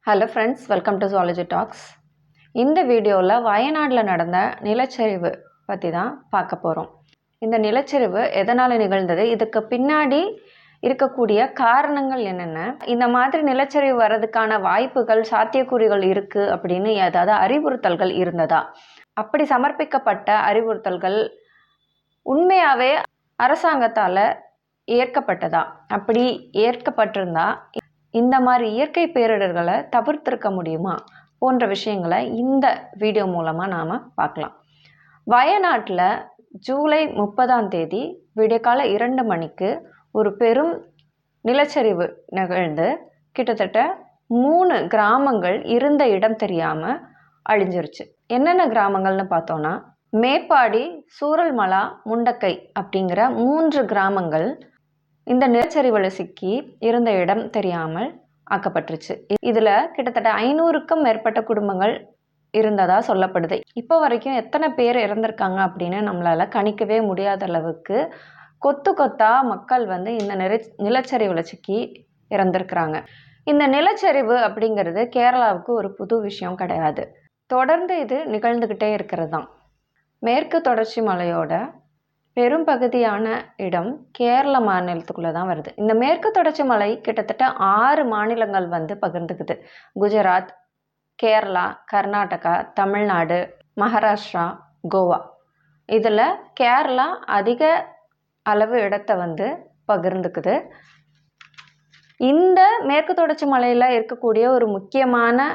Hello friends, welcome to zoology talks. இந்த வீடியோவில் வயநாட்டில் நடந்த நிலச்சரிவு பற்றி தான் பார்க்க போகிறோம். இந்த நிலச்சரிவு எதனால் நிகழ்ந்தது, இதுக்கு பின்னாடி இருக்கக்கூடிய காரணங்கள் என்னென்ன, இந்த மாதிரி நிலச்சரிவு வர்றதுக்கான வாய்ப்புகள் சாத்தியக்கூறுகள் இருக்குது அப்படின்னு ஏதாவது அறிவுறுத்தல்கள் இருந்ததா, அப்படி சமர்ப்பிக்கப்பட்ட அறிவுறுத்தல்கள் உண்மையாகவே அரசாங்கத்தால் ஏற்கப்பட்டதா, அப்படி ஏற்கப்பட்டிருந்தா இந்த மாதிரி இயற்கை பேரிடர்களை தவிர்த்திருக்க முடியுமா போன்ற விஷயங்களை இந்த வீடியோ மூலமாக நாம் பார்க்கலாம். வயநாட்டில் ஜூலை 30 விடியற்கால 2 மணிக்கு ஒரு பெரும் நிலச்சரிவு நிகழ்ந்து கிட்டத்தட்ட 3 கிராமங்கள் இருந்த இடம் தெரியாமல் அழிஞ்சிருச்சு. என்னென்ன கிராமங்கள்னு பார்த்தோன்னா, மேப்பாடி, சூரல்மலா, முண்டக்கை அப்படிங்கிற 3 கிராமங்கள் இந்த நிலச்சரிவில் சிக்கி இருந்த இடம் தெரியாமல் ஆக்கப்பட்டுருச்சு. இதில் கிட்டத்தட்ட 500க்கும் மேற்பட்ட குடும்பங்கள் இருந்ததாக சொல்லப்படுது. இப்போ வரைக்கும் எத்தனை பேர் இறந்திருக்காங்க அப்படின்னு நம்மளால் கணிக்கவே முடியாத அளவுக்கு கொத்து கொத்தாக மக்கள் இந்த நிலச்சரிவில் சிக்கி இறந்துருக்குறாங்க. இந்த நிலச்சரிவு அப்படிங்கிறது கேரளாவுக்கு ஒரு புது விஷயம் கிடையாது. தொடர்ந்து இது நிகழ்ந்துக்கிட்டே இருக்கிறது தான். மேற்கு தொடர்ச்சி மலையோட பெரும்பகுதியான இடம் கேரள மாநிலத்துக்குள்ளே தான் வருது. இந்த மேற்கு தொடர்ச்சி மலை கிட்டத்தட்ட 6 மாநிலங்கள் பகிர்ந்துக்குது. குஜராத், கேரளா, கர்நாடகா, தமிழ்நாடு, மகாராஷ்டிரா, கோவா. இதில் கேரளா அதிக அளவு இடத்தை பகிர்ந்துக்குது. இந்த மேற்கு தொடர்ச்சி மலையில் இருக்கக்கூடிய ஒரு முக்கியமான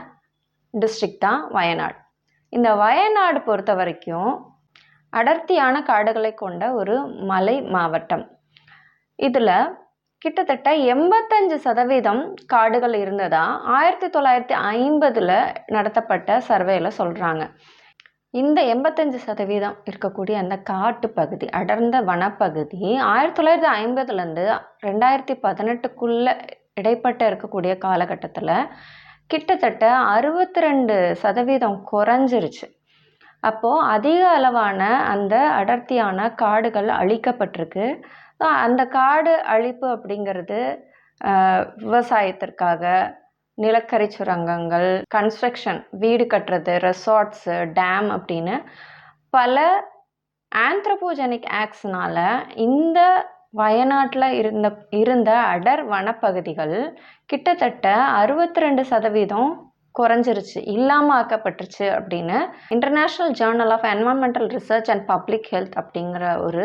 டிஸ்ட்ரிக்ட் தான் வயநாடு. இந்த வயநாடு பொறுத்த வரைக்கும் அடர்த்தியான காடுகளை கொண்ட ஒரு மலை மாவட்டம். இதில் கிட்டத்தட்ட 85% காடுகள் இருந்ததா 1950 நடத்தப்பட்ட சர்வேயில் சொல்கிறாங்க. இந்த 85% இருக்கக்கூடிய அந்த காட்டு பகுதி, அடர்ந்த வனப்பகுதி 1950 2018 இடைப்பட்ட இருக்கக்கூடிய காலகட்டத்தில் கிட்டத்தட்ட 62% குறைஞ்சிருச்சு. அப்போது அதிக அளவான அந்த அடர்த்தியான காடுகள் அழிக்கப்பட்டிருக்கு. அந்த காடு அழிப்பு அப்படிங்கிறது விவசாயத்திற்காக, நிலக்கரி சுரங்கங்கள், கன்ஸ்ட்ரக்ஷன், வீடு கட்டுறது, ரெசார்ட்ஸு, டேம் அப்படின்னு பல ஆந்த்ரோபோஜெனிக் ஆக்ட்ஸ்னால் இந்த வயநாட்டில் இருந்த அடர் வனப்பகுதிகள் கிட்டத்தட்ட 62% குறைஞ்சிருச்சு, இல்லாமல் ஆக்கப்பட்டுருச்சு அப்படின்னு international journal of environmental research and public health அப்படிங்கிற ஒரு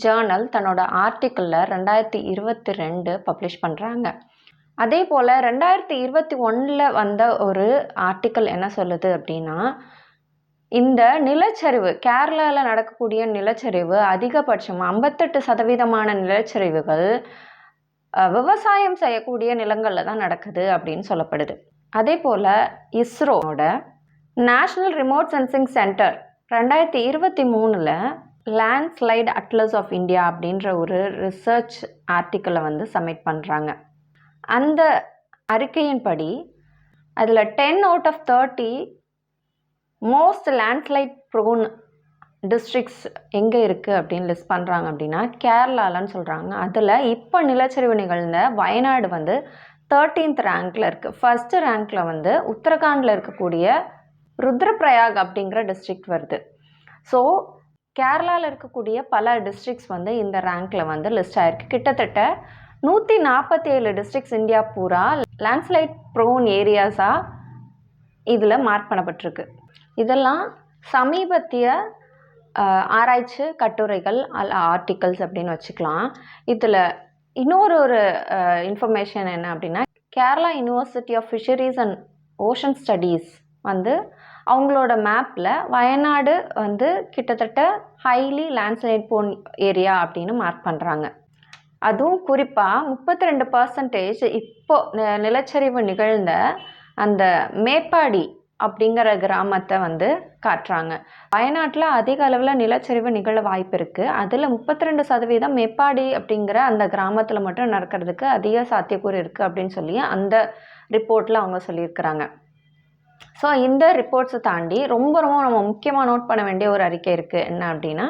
ஜேர்னல் தன்னோட ஆர்டிக்கிளில் 2022 பப்ளிஷ் பண்ணுறாங்க. அதே போல் 2021 வந்த ஒரு ஆர்டிக்கிள் என்ன சொல்லுது அப்படின்னா, இந்த நிலச்சரிவு கேரளாவில் நடக்கக்கூடிய நிலச்சரிவு அதிகபட்சம் 58% நிலச்சரிவுகள் விவசாயம் செய்யக்கூடிய நிலங்களில் தான் நடக்குது அப்படின்னு சொல்லப்படுது. அதே போல் இஸ்ரோட national remote sensing centre 2023 landslide atlas of India அப்படின்ற ஒரு ரிசர்ச் ஆர்டிக்கிளை சப்மிட் பண்ணுறாங்க. அந்த அறிக்கையின்படி அதில் 10 out of 30 most landslide prone districts எங்கே இருக்குது அப்படின்னு லிஸ்ட் பண்ணுறாங்க. அப்படின்னா கேரளாலன்னு சொல்கிறாங்க. அதில் இப்போ நிலச்சரிவு நிகழ்ந்த வயநாடு 13th ரேங்க்கில் இருக்குது. ஃபஸ்ட்டு ரேங்க்கில் உத்தரகாண்டில் இருக்கக்கூடிய ருத்ரபிரயாக் அப்படிங்கிற டிஸ்ட்ரிக்ட் வருது. ஸோ கேரளாவில் இருக்கக்கூடிய பல டிஸ்ட்ரிக்ட்ஸ் இந்த ரேங்க்கில் லிஸ்ட் ஆகிருக்கு. கிட்டத்தட்ட 147 டிஸ்ட்ரிக்ட்ஸ் இந்தியா பூரா லேண்ட்ஸ்லைட் ப்ரோன் ஏரியாஸாக இதில் மார்க் பண்ணப்பட்டிருக்கு. இதெல்லாம் சமீபத்திய ஆராய்ச்சி கட்டுரைகள் ஆர்டிகல்ஸ் அப்படின்னு வச்சுக்கலாம். இதில் இன்னொரு இன்ஃபர்மேஷன் என்ன அப்படின்னா, Kerala university of fisheries and ocean studies அவங்களோட மேப்பில் வயநாடு கிட்டத்தட்ட ஹைலி லேண்ட்ஸ்லைட் ப்ரோன் ஏரியா அப்படின்னு மார்க் பண்ணுறாங்க. அதுவும் குறிப்பாக 32% இப்போ நிலச்சரிவு நிகழ்ந்த அந்த மேப்பாடி அப்படிங்கிற கிராமத்தை காட்டுறாங்க. வயநாட்டில் அதிக அளவில் நிலச்சரிவு நிகழ வாய்ப்பு இருக்குது. அதில் 32% மேப்பாடி அப்படிங்கிற அந்த கிராமத்தில் மட்டும் நடக்கிறதுக்கு அதிக சாத்தியக்கூறு இருக்குது அப்படின்னு சொல்லி அந்த ரிப்போர்ட்டில் அவங்க சொல்லியிருக்கிறாங்க. ஸோ இந்த ரிப்போர்ட்ஸை தாண்டி ரொம்ப நம்ம முக்கியமாக நோட் பண்ண வேண்டிய ஒரு அறிக்கை இருக்குது. என்ன அப்படின்னா,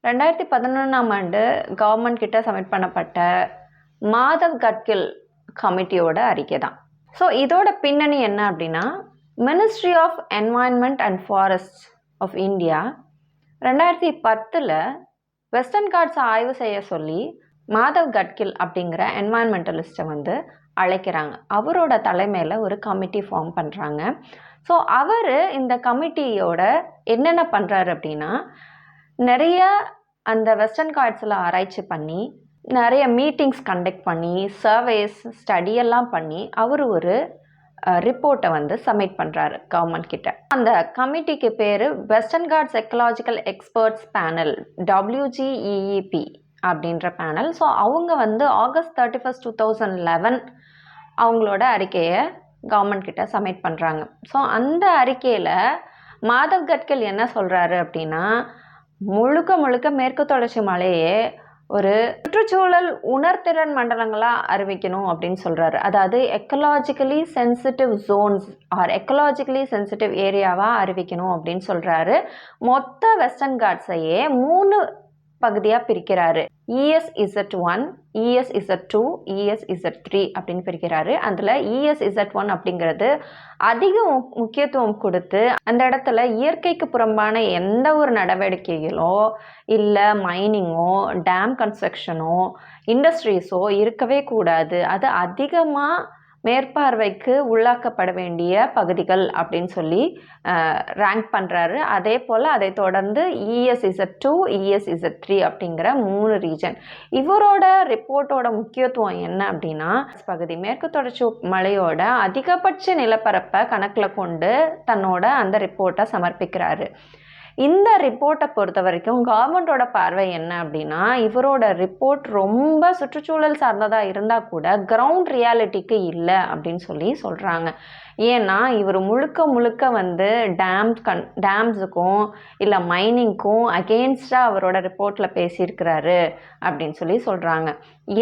2011 கவர்மெண்ட் கிட்ட சப்மிட் பண்ணப்பட்ட மாதவ் கட்கில் கமிட்டியோட அறிக்கை தான். ஸோ இதோட பின்னணி என்ன அப்படின்னா, ministry of environment and forest of India 2010 Western காட்ஸை ஆய்வு செய்ய சொல்லி மாதவ் கட்கில் அப்படிங்கிற என்வாயன்மெண்டலிஸ்ட்டை வந்து அழைக்கிறாங்க. அவரோட தலைமையில் ஒரு கமிட்டி ஃபார்ம் பண்ணுறாங்க. ஸோ அவர் இந்த கமிட்டியோட என்னென்ன பண்ணுறாரு அப்படின்னா, நிறைய அந்த வெஸ்டர்ன் காட்ஸில் ஆராய்ச்சி பண்ணி, நிறைய மீட்டிங்ஸ் கண்டக்ட் பண்ணி, சர்வேஸ் ஸ்டடியெல்லாம் பண்ணி அவர் ஒரு ரிப்போர்ட்டை வந்து சப்மிட் பண்ணுறாரு கவர்மெண்ட் கிட்ட. அந்த கமிட்டிக்கு பேர் Western Ghats ecological experts panel, WGEEP அப்படின்ற பேனல். ஸோ அவங்க வந்து August 31, 2011 அவங்களோட அறிக்கையை கவர்மெண்ட் கிட்ட சப்மிட் பண்ணுறாங்க. ஸோ அந்த அறிக்கையில் மாதவ் கட்கில் என்ன சொல்கிறாரு அப்படின்னா, முழுக்க மேற்கு தொடர்ச்சி மலையே ஒரு சுற்றுச்சூழல் உணர்திறன் மண்டலங்களாக அறிவிக்கணும் அப்படின்னு சொல்கிறாரு. அதாவது ecologically sensitive zones or ecologically sensitive ஏரியாவாக அறிவிக்கணும் அப்படின்னு சொல்கிறாரு. மொத்த வெஸ்டர்ன் காட்ஸையே 3 பகுதியாக பிரிக்கிறாரு. ESZ1, ESZ2, ESZ3 அப்படின்னு பிரிக்கிறாரு. அதில் ESZ1 அப்படிங்கிறது அதிக முக்கியத்துவம் கொடுத்து அந்த இடத்துல இயற்கைக்கு புறம்பான எந்த ஒரு நடவடிக்கைகளோ இல்லை மைனிங்கோ டேம் கன்ஸ்ட்ரக்ஷனோ இண்டஸ்ட்ரீஸோ இருக்கவே கூடாது, அது அதிகமாக மேற்பார்வைக்கு உள்ளாக்கப்பட வேண்டிய பகுதிகள் அப்படின்னு சொல்லி ரேங்க் பண்ணுறாரு. அதே போல் அதை தொடர்ந்து ESZ2, ESZ3 அப்படிங்கிற 3 ரீஜன். இவரோட ரிப்போர்ட்டோட முக்கியத்துவம் என்ன அப்படின்னா, பகுதி மேற்கு தொடர்ச்சி மலையோட அதிகபட்ச நிலப்பரப்பை கணக்கில் கொண்டு தன்னோட அந்த ரிப்போர்ட்டை சமர்ப்பிக்கிறாரு. இந்த ரிப்போர்ட்டை பொறுத்த வரைக்கும் கவர்மெண்ட்டோட பார்வை என்ன அப்படின்னா, இவரோட ரிப்போர்ட் ரொம்ப சுற்றுச்சூழல் சார்ந்ததாக இருந்தால் கூட கிரவுண்ட் ரியாலிட்டிக்கு இல்லை அப்படின்னு சொல்லி சொல்கிறாங்க. ஏன்னா இவர் முழுக்க வந்து டேம்ஸுக்கும் இல்லை மைனிங்க்கும் அகெயின்ஸ்டாக அவரோட ரிப்போர்ட்டில் பேசியிருக்கிறாரு அப்படின்னு சொல்லி சொல்கிறாங்க.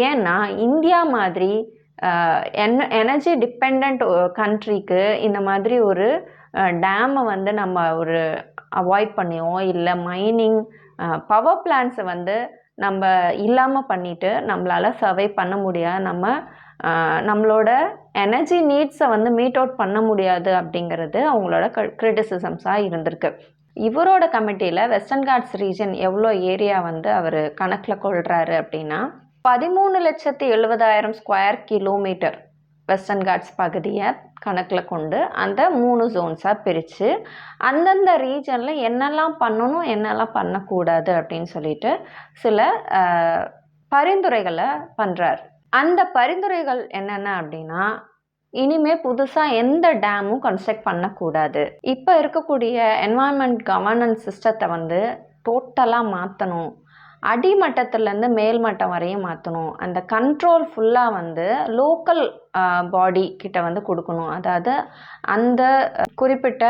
ஏன்னா இந்தியா மாதிரி எனர்ஜி டிபெண்ட் கண்ட்ரிக்கு இந்த மாதிரி ஒரு டேமை வந்து நம்ம ஒரு அவாய்ட் பண்ணியோ இல்லை மைனிங் பவர் பிளான்ட்ஸை வந்து நம்ம இல்லாமல் பண்ணிவிட்டு நம்மளால் சர்வை பண்ண முடியாது, நம்மளோட எனர்ஜி நீட்ஸை வந்து மீட் அவுட் பண்ண முடியாது அப்படிங்கிறது அவங்களோட கிரிட்டிசிசம்ஸாக இருந்திருக்கு. இவரோட கமிட்டியில் வெஸ்டர்ன் காட்ஸ் ரீஜன் எவ்வளோ ஏரியா வந்து அவர் கணக்கில் கொள்கிறாரு அப்படின்னா, 13,70,000 ஸ்கொயர் கிலோமீட்டர் வெஸ்டர்ன் காட்ஸ் பகுதியை கணக்கில் கொண்டு அந்த 3 ஜோன்ஸாக பிரித்து அந்தந்த ரீஜனில் என்னெல்லாம் பண்ணணும் என்னெல்லாம் பண்ணக்கூடாது அப்படின்னு சொல்லிட்டு சில பரிந்துரைகளை பண்ணுறார். அந்த பரிந்துரைகள் என்னென்ன அப்படின்னா, இனிமேல் புதுசாக எந்த டேமும் கன்ஸ்ட்ரக்ட் பண்ணக்கூடாது, இப்போ இருக்கக்கூடிய என்வாயன்மெண்ட் கவர்னன்ஸ் சிஸ்டத்தை வந்து டோட்டலாக மாற்றணும், அடிமட்டத்திலேருந்து மேல்மட்டம் வரையும் மாற்றணும், அந்த கண்ட்ரோல் ஃபுல்லாக வந்து லோக்கல் பாடி கிட்ட வந்து கொடுக்கணும். அதாவது அந்த குறிப்பிட்ட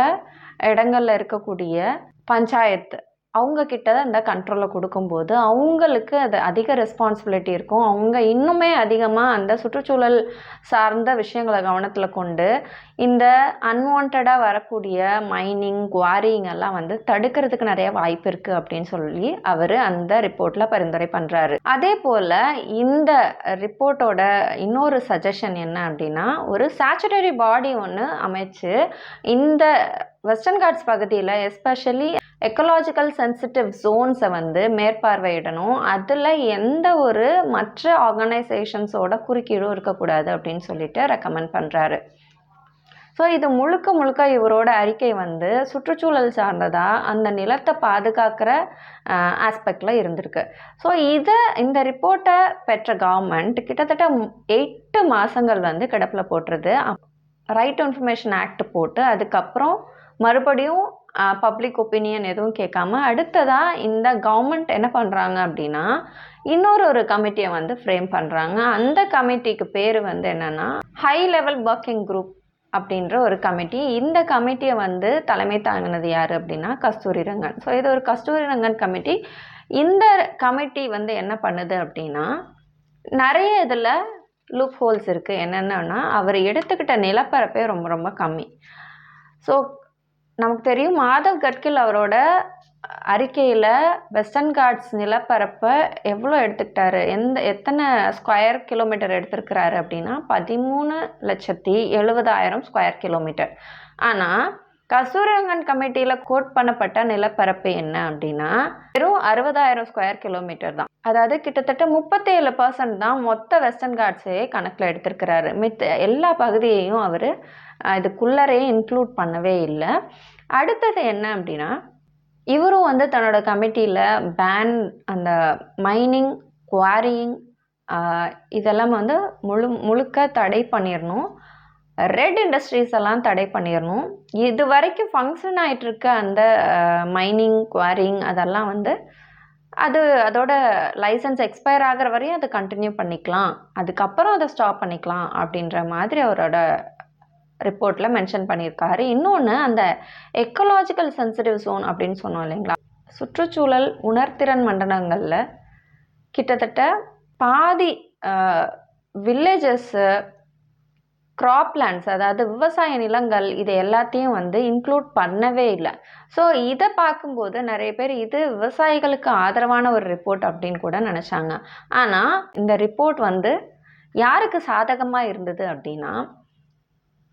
இடங்களில் இருக்கக்கூடிய பஞ்சாயத்து அவங்கக்கிட்ட அந்த கண்ட்ரோலை கொடுக்கும்போது அவங்களுக்கு அது அதிக ரெஸ்பான்சிபிலிட்டி இருக்கும். அவங்க இன்னுமே அதிகமாக அந்த சுற்றுச்சூழல் சார்ந்த விஷயங்களை கவனத்தில் கொண்டு இந்த அன்வான்டாக வரக்கூடிய மைனிங் குவாரிங் எல்லாம் வந்து தடுக்கிறதுக்கு நிறைய வாய்ப்பு இருக்குது அப்படின்னு சொல்லி அவர் அந்த ரிப்போர்ட்டில் பரிந்துரை பண்ணுறாரு. அதே போல் இந்த ரிப்போர்ட்டோட இன்னொரு சஜஷன் என்ன அப்படின்னா, ஒரு ஸ்டாச்சுட்டரி பாடி ஒன்று அமைச்சு இந்த வெஸ்டர்ன் காட்ஸ் பகுதியில் எஸ்பெஷலி எக்கலாஜிக்கல் சென்சிட்டிவ் ஜோன்ஸை வந்து மேற்பார்வையிடணும், அதில் எந்த ஒரு மற்ற ஆர்கனைசேஷன்ஸோட குறுக்கீடும் இருக்கக்கூடாது அப்படின்னு சொல்லிட்டு ரெக்கமெண்ட் பண்ணுறாரு. ஸோ இது முழுக்க இவரோட அறிக்கை வந்து சுற்றுச்சூழல் சார்ந்ததாக அந்த நிலத்தை பாதுகாக்கிற ஆஸ்பெக்டில் இருந்திருக்கு. ஸோ இந்த ரிப்போர்ட்டை பெற்ற கவர்மெண்ட் கிட்டத்தட்ட 8 மாதங்கள் வந்து கிடப்பில் போட்டுருது. ரைட் டு இன்ஃபர்மேஷன் ஆக்ட் போட்டு அதுக்கப்புறம் மறுபடியும் பப்ளிக் ஒப்பீனியன் எதுவும் கேட்காம அடுத்ததாக இந்த கவர்மெண்ட் என்ன பண்ணுறாங்க அப்படின்னா, இன்னொரு கமிட்டியை வந்து ஃப்ரேம் பண்ணுறாங்க. அந்த கமிட்டிக்கு பேர் வந்து என்னென்னா ஹை லெவல் ஒர்க்கிங் குரூப் அப்படின்ற ஒரு கமிட்டி. இந்த கமிட்டியை வந்து தலைமை தாங்கினது யார் அப்படின்னா கஸ்தூரி ரங்கன். ஸோ இது ஒரு கஸ்தூரி ரங்கன் கமிட்டி. இந்த கமிட்டி வந்து என்ன பண்ணுது அப்படின்னா, நிறைய இதில் லூப் ஹோல்ஸ் இருக்குது. என்னென்னா, அவர் எடுத்துக்கிட்ட நிலப்பரப்பே ரொம்ப கம்மி. ஸோ நமக்கு தெரியும் மாதவ் கட்கில் அவரோட அறிக்கையில் வெஸ்டர்ன் காட்ஸ் நிலப்பரப்பை எவ்வளோ எடுத்துக்கிட்டாரு, எத்தனை ஸ்கொயர் கிலோமீட்டர் எடுத்திருக்கிறாரு அப்படின்னா 13,70,000 ஸ்கொயர் கிலோமீட்டர். ஆனால் கஸ்தூரிரங்கன் கமிட்டியில் கோட் பண்ணப்பட்ட நிலப்பரப்பு என்ன அப்படின்னா வெறும் 60,000 ஸ்கொயர் கிலோமீட்டர் தான். அதாவது கிட்டத்தட்ட 37% தான் மொத்த வெஸ்டர்ன் காட்ஸையே கணக்கில் எடுத்திருக்கிறாரு. எல்லா பகுதியையும் அவர் இதுக்குள்ளரே இன்க்ளூட் பண்ணவே இல்லை. அடுத்தது என்ன அப்படின்னா இவரும் வந்து தன்னோட கமிட்டியில் அந்த மைனிங், குவாரியிங் இதெல்லாம் வந்து முழுக்க தடை பண்ணிடணும். ரெட் இண்டஸ்ட்ரீஸ் எல்லாம் தடை பண்ணிடணும். இது வரைக்கும் ஃபங்க்ஷன் ஆகிட்டு இருக்க அந்த மைனிங், குவாரிங் அதெல்லாம் வந்து அதோட லைசன்ஸ் எக்ஸ்பயர் ஆகிற வரையும் அதை கண்டினியூ பண்ணிக்கலாம், அதுக்கப்புறம் அதை ஸ்டாப் பண்ணிக்கலாம் அப்படின்ற மாதிரி அவரோட ரிப்போர்ட்டில் மென்ஷன் பண்ணியிருக்காரு. இன்னொன்று அந்த எக்கலாஜிக்கல் சென்சிட்டிவ் ஜோன் அப்படின்னு சொன்னோம் இல்லைங்களா, சுற்றுச்சூழல் உணர்திறன் மண்டலங்களில் கிட்டத்தட்ட பாதி வில்லேஜஸ்ஸு, கிராப்லேண்ட்ஸ் அதாவது விவசாய நிலங்கள் இது எல்லாத்தையும் வந்து இன்க்ளூட் பண்ணவே இல்லை. ஸோ இதை பார்க்கும்போது நிறைய பேர் இது விவசாயிகளுக்கு ஆதரவான ஒரு ரிப்போர்ட் அப்படின்னு கூட நினச்சாங்க. ஆனால் இந்த ரிப்போர்ட் வந்து யாருக்கு சாதகமாக இருந்தது அப்படின்னா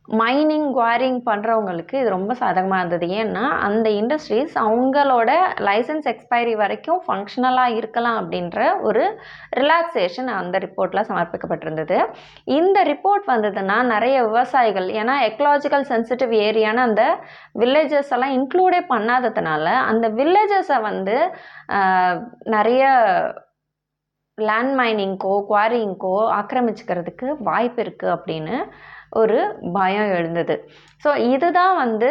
மைனிங், குவாரிங் பண்ணுறவங்களுக்கு இது ரொம்ப சாதகமாக இருந்தது. ஏன்னா அந்த இண்டஸ்ட்ரீஸ் அவங்களோட லைசன்ஸ் எக்ஸ்பைரி வரைக்கும் ஃபங்க்ஷனலாக இருக்கலாம் அப்படின்ற ஒரு ரிலாக்ஸேஷன் அந்த ரிப்போர்ட்டில் சமர்ப்பிக்கப்பட்டிருந்தது. இந்த ரிப்போர்ட் வந்ததுன்னா நிறைய விவசாயிகள், ஏன்னா எக்கலாஜிக்கல் சென்சிட்டிவ் ஏரியான அந்த வில்லேஜஸ் எல்லாம் இன்க்ளூடே பண்ணாததுனால அந்த வில்லேஜஸை வந்து நிறைய லேண்ட் மைனிங்க்கோ குவாரிங்க்கோ ஆக்கிரமிச்சுக்கிறதுக்கு வாய்ப்பு இருக்குது அப்படின்னு ஒரு பயம் எழுந்தது. ஸோ இதுதான் வந்து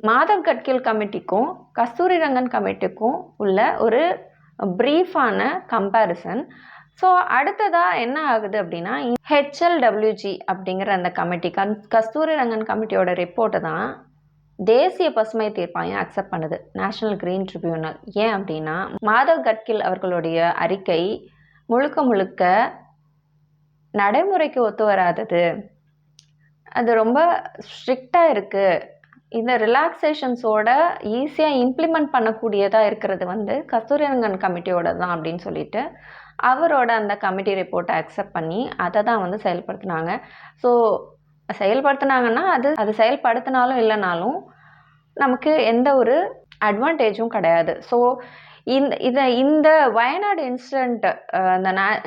மாதவ் கட்கில் கமிட்டிக்கும் கஸ்தூரிரங்கன் கமிட்டிக்கும் உள்ள ஒரு ப்ரீஃபான கம்பேரிசன். ஸோ அடுத்ததாக என்ன ஆகுது அப்படின்னா HLWG அப்படிங்கிற அந்த கமிட்டி கஸ்தூரிரங்கன் கமிட்டியோட ரிப்போர்ட்டை தான் தேசிய பசுமை தீர்ப்பாயம் அக்செப்ட் பண்ணுது, நேஷனல் கிரீன் ட்ரிபியூனல். ஏன் அப்படின்னா மாதவ் கட்கில் அவர்களுடைய அறிக்கை முழுக்க நடைமுறைக்கு ஒத்து வராதது, அது ரொம்ப ஸ்ட்ரிக்டாக இருக்குது, இந்த ரிலாக்ஸேஷன்ஸோட ஈஸியாக இம்ப்ளிமெண்ட் பண்ணக்கூடியதாக இருக்கிறது வந்து கஸ்தூரிரங்கன் கமிட்டியோட தான் அப்படின்னு சொல்லிட்டு அவரோட அந்த கமிட்டி ரிப்போர்ட்டை அக்செப்ட் பண்ணி அதை தான் வந்து செயல்படுத்தினாங்க. ஸோ செயல்படுத்தினாங்கன்னா அது செயல்படுத்தினாலும் இல்லைனாலும் நமக்கு எந்த ஒரு அட்வான்டேஜும் கிடையாது. ஸோ இந்த வயநாடு இன்சிடெண்ட்,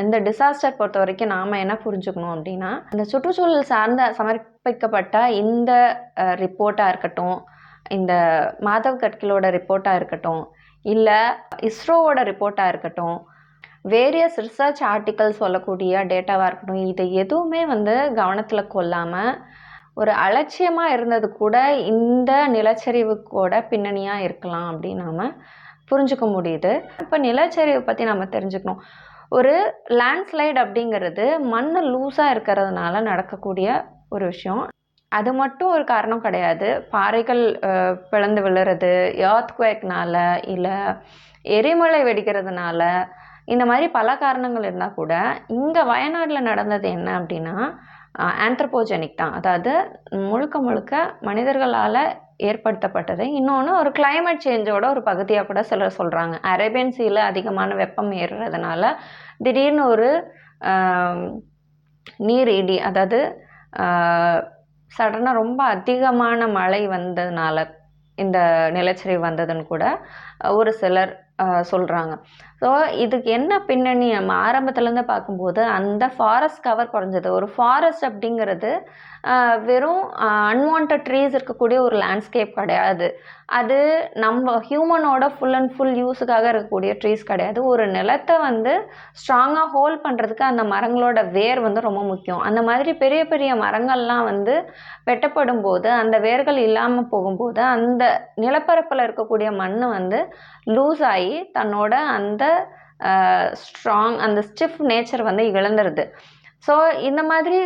இந்த டிசாஸ்டர் பொறுத்த வரைக்கும் நாம் என்ன புரிஞ்சுக்கணும் அப்படின்னா அந்த சுற்றுச்சூழல் சார்ந்த சமர்ப்பிக்கப்பட்ட இந்த ரிப்போர்ட்டாக இருக்கட்டும், இந்த மாதவ் கட்கிலோட ரிப்போர்ட்டாக இருக்கட்டும், இல்லை இஸ்ரோவோட ரிப்போர்ட்டாக இருக்கட்டும், வேரியஸ் ரிசர்ச் ஆர்டிக்கல்ஸ் சொல்லக்கூடிய டேட்டாவாக இருக்கட்டும், இதை எதுவுமே வந்து கவனத்தில் கொள்ளாமல் ஒரு அலட்சியமாக இருந்தது கூட இந்த நிலச்சரிவுக்கோட பின்னணியாக இருக்கலாம் அப்படின்னு நாம் புரிஞ்சுக்க முடியுது. இப்போ நிலச்சரிவு பற்றி நம்ம தெரிஞ்சுக்கணும். ஒரு லேண்ட்ஸ்லைட் அப்படிங்கிறது மண் லூஸாக இருக்கிறதுனால நடக்கக்கூடிய ஒரு விஷயம். அது மட்டும் ஒரு காரணம் கிடையாது. பாறைகள் பிளந்து விழுறது, எர்த்குவேக்னால, இல்லை எரிமலை வெடிக்கிறதுனால, இந்த மாதிரி பல காரணங்கள் இருந்தால் கூட இங்கே வயநாட்டில் நடந்தது என்ன அப்படின்னா ஆந்த்ரோபோஜெனிக் தான். அதாவது முழுக்க மனிதர்களால் ஏற்படுத்தப்பட்டது. இன்னொன்று ஒரு கிளைமேட் சேஞ்சோட ஒரு பகுதியாக கூட சிலர் சொல்கிறாங்க. அரேபியன் சீல அதிகமான வெப்பம் ஏறுறதுனால திடீர்னு ஒரு நீர் இடி, அதாவது சடனாக ரொம்ப அதிகமான மழை வந்ததுனால இந்த நிலச்சரிவு வந்ததுன்னு கூட ஒரு சிலர் சொல்கிறாங்க. ஸோ இதுக்கு என்ன பின்னணி, நம்ம ஆரம்பத்துலேருந்து பார்க்கும்போது அந்த ஃபாரஸ்ட் கவர் குறைஞ்சது. ஒரு ஃபாரஸ்ட் அப்படிங்கிறது வெறும் அன்வான்ட் ட்ரீஸ் இருக்கக்கூடிய ஒரு லேண்ட்ஸ்கேப் கிடையாது. அது நம்ம ஹியூமனோட ஃபுல் அண்ட் ஃபுல் யூஸுக்காக இருக்கக்கூடிய ட்ரீஸ் கிடையாது. ஒரு நிலத்தை வந்து ஸ்ட்ராங்காக ஹோல்ட் பண்ணுறதுக்கு அந்த மரங்களோட வேர் வந்து ரொம்ப முக்கியம். அந்த மாதிரி பெரிய பெரிய மரங்கள்லாம் வந்து வெட்டப்படும் போது அந்த வேர்கள் இல்லாமல் போகும்போது அந்த நிலப்பரப்பில் இருக்கக்கூடிய மண் வந்து லூஸ் ஆகி தன்னோட அந்த அந்த ஸ்டிஃப் நேச்சர் வந்து இழந்துருது. ஸோ இந்த மாதிரி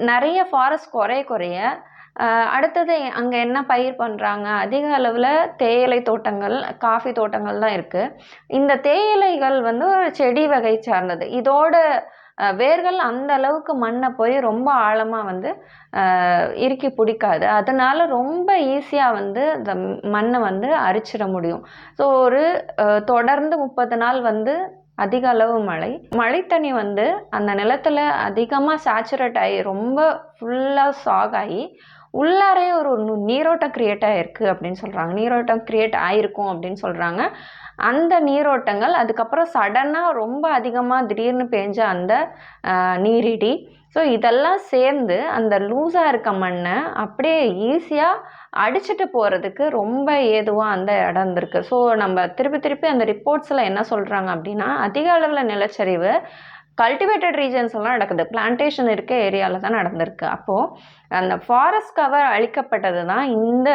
நிறைய ஃபாரஸ்ட் குறைய அடுத்தது அங்கே என்ன பயிர் பண்ணுறாங்க, அதிக அளவில் தேயிலை தோட்டங்கள், காஃபி தோட்டங்கள் தான் இருக்குது. இந்த தேயிலைகள் வந்து ஒரு செடி வகை சார்ந்தது. இதோட வேர்கள் அந்த அளவுக்கு மண்ணை போய் ரொம்ப ஆழமாக வந்து இறுக்கி பிடிக்காது. அதனால் ரொம்ப ஈஸியாக வந்து இந்த மண்ணை வந்து அரிச்சிட முடியும். ஸோ ஒரு தொடர்ந்து 30 நாள் வந்து அதிக அளவு மழை தண்ணி வந்து அந்த நிலத்தில் அதிகமாக சேச்சுரேட் ஆகி ரொம்ப ஃபுல்லாக சாக் ஆகி உள்ளாரே ஒரு நீரோட்டம் க்ரியேட் ஆகிருக்கு அப்படின்னு சொல்கிறாங்க. நீரோட்டம் க்ரியேட் ஆகிருக்கும் அப்படின்னு சொல்கிறாங்க. அந்த நீரோட்டங்கள் அதுக்கப்புறம் சடனாக ரொம்ப அதிகமாக திடீர்னு பெஞ்ச அந்த நீரிடி, ஸோ இதெல்லாம் சேர்ந்து அந்த லூஸாக இருக்க மண்ணை அப்படியே ஈஸியாக அடிச்சுட்டு போகிறதுக்கு ரொம்ப ஏதுவாக அந்த இடம் இருந்திருக்கு. ஸோ நம்ம திருப்பி அந்த ரிப்போர்ட்ஸில் என்ன சொல்கிறாங்க அப்படின்னா, அதிக அளவில் நிலச்சரிவு கல்டிவேட்டட் ரீஜன்ஸ்லாம் நடக்குது. பிளான்டேஷன் இருக்க ஏரியாவில் தான் நடந்திருக்கு. அப்போது அந்த ஃபாரஸ்ட் கவர் அழிக்கப்பட்டது தான் இந்த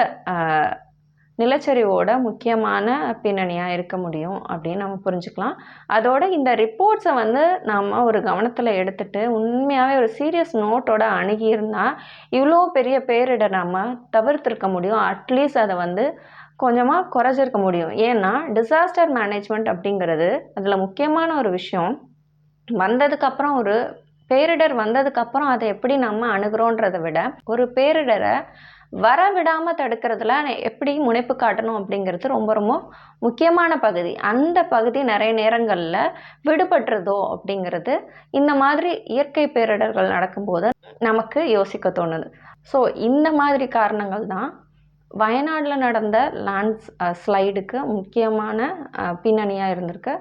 நிலச்சரிவோட முக்கியமான பின்னணியாக இருக்க முடியும் அப்படின்னு நம்ம புரிஞ்சுக்கலாம். அதோட இந்த ரிப்போர்ட்ஸை வந்து நம்ம ஒரு கவனத்தில் எடுத்துகிட்டு உண்மையாகவே ஒரு சீரியஸ் நோட்டோட அணுகியிருந்தால் இவ்வளோ பெரிய பேரிடர் நம்ம தவிர்த்திருக்க முடியும். அட்லீஸ்ட் அதை வந்து கொஞ்சமாக குறைச்சிருக்க முடியும். ஏன்னா டிசாஸ்டர் மேனேஜ்மெண்ட் அப்படிங்கிறது அதில் முக்கியமான ஒரு விஷயம். வந்ததுக்கப்புறம் ஒரு பேரிடர் வந்ததுக்கப்புறம் அதை எப்படி நம்ம அணுகிறோன்றதை விட ஒரு பேரிடரை வரவிடாமல் தடுக்கிறதுல எப்படி முனைப்பு காட்டணும் அப்படிங்கிறது ரொம்ப ரொம்ப முக்கியமான பகுதி. அந்த பகுதி நிறைய நேரங்களில் விடுபட்டுறதோ அப்படிங்கிறது இந்த மாதிரி இயற்கை பேரிடர்கள் நடக்கும்போது நமக்கு யோசிக்க தோணுது. ஸோ இந்த மாதிரி காரணங்கள் தான் வயநாட்டில் நடந்த லேண்ட் ஸ்லைடுக்கு முக்கியமான பின்னணியாக இருந்திருக்கு.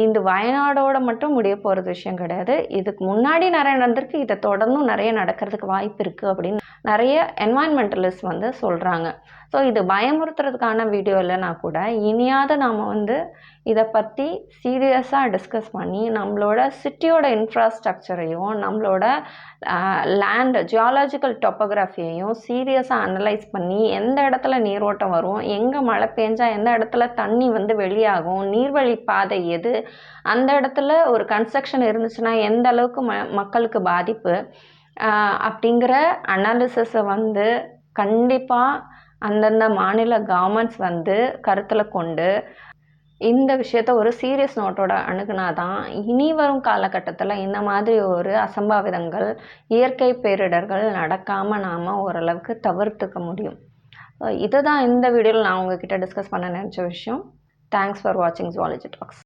இந்த வயநாடோட மட்டும் முடிய போகிறது விஷயம் கிடையாது. இதுக்கு முன்னாடி நிறைய நடந்திருக்கு. இதை தொடர்ந்தும் நிறைய நடக்கிறதுக்கு வாய்ப்பு இருக்குது அப்படின்னு நிறைய என்வாயன்மெண்டலிஸ்ட் வந்து சொல்கிறாங்க. ஸோ இது பயமுறுத்துறதுக்கான வீடியோ இல்லைனா கூட இனியாவது நாம் வந்து இதை பற்றி சீரியஸாக டிஸ்கஸ் பண்ணி நம்மளோட சிட்டியோட இன்ஃப்ராஸ்ட்ரக்சரையும் நம்மளோட லேண்ட் ஜியாலஜிக்கல் டொப்போகிராஃபியையும் சீரியஸாக அனலைஸ் பண்ணி எந்த இடத்துல நீரோட்டம் வரும், எங்கே மழை பெஞ்சால் எந்த இடத்துல தண்ணி வந்து வெளியாகும், நீர்வழி பாதை எது, அந்த இடத்துல ஒரு கன்ஸ்ட்ரக்ஷன் இருந்துச்சுன்னா எந்த அளவுக்கு மக்களுக்கு பாதிப்பு அப்படிங்கிற அனாலிசிஸை வந்து கண்டிப்பாக அந்தந்த மாநில கவர்மெண்ட்ஸ் வந்து கருத்தில் கொண்டு இந்த விஷயத்த ஒரு சீரியஸ் நோட்டோட அணுகுனா தான் இனி வரும் காலகட்டத்தில் இந்த மாதிரி ஒரு அசம்பாவிதங்கள், இயற்கை பேரிடர்கள் நடக்காமல் நாம் ஓரளவுக்கு தவிர்த்துக்க முடியும். இதுதான் இந்த வீடியோவில் நான் உங்ககிட்ட டிஸ்கஸ் பண்ண நினச்ச விஷயம். தேங்க்ஸ் ஃபார் வாட்சிங் ஜுவாலஜி டாக்ஸ்.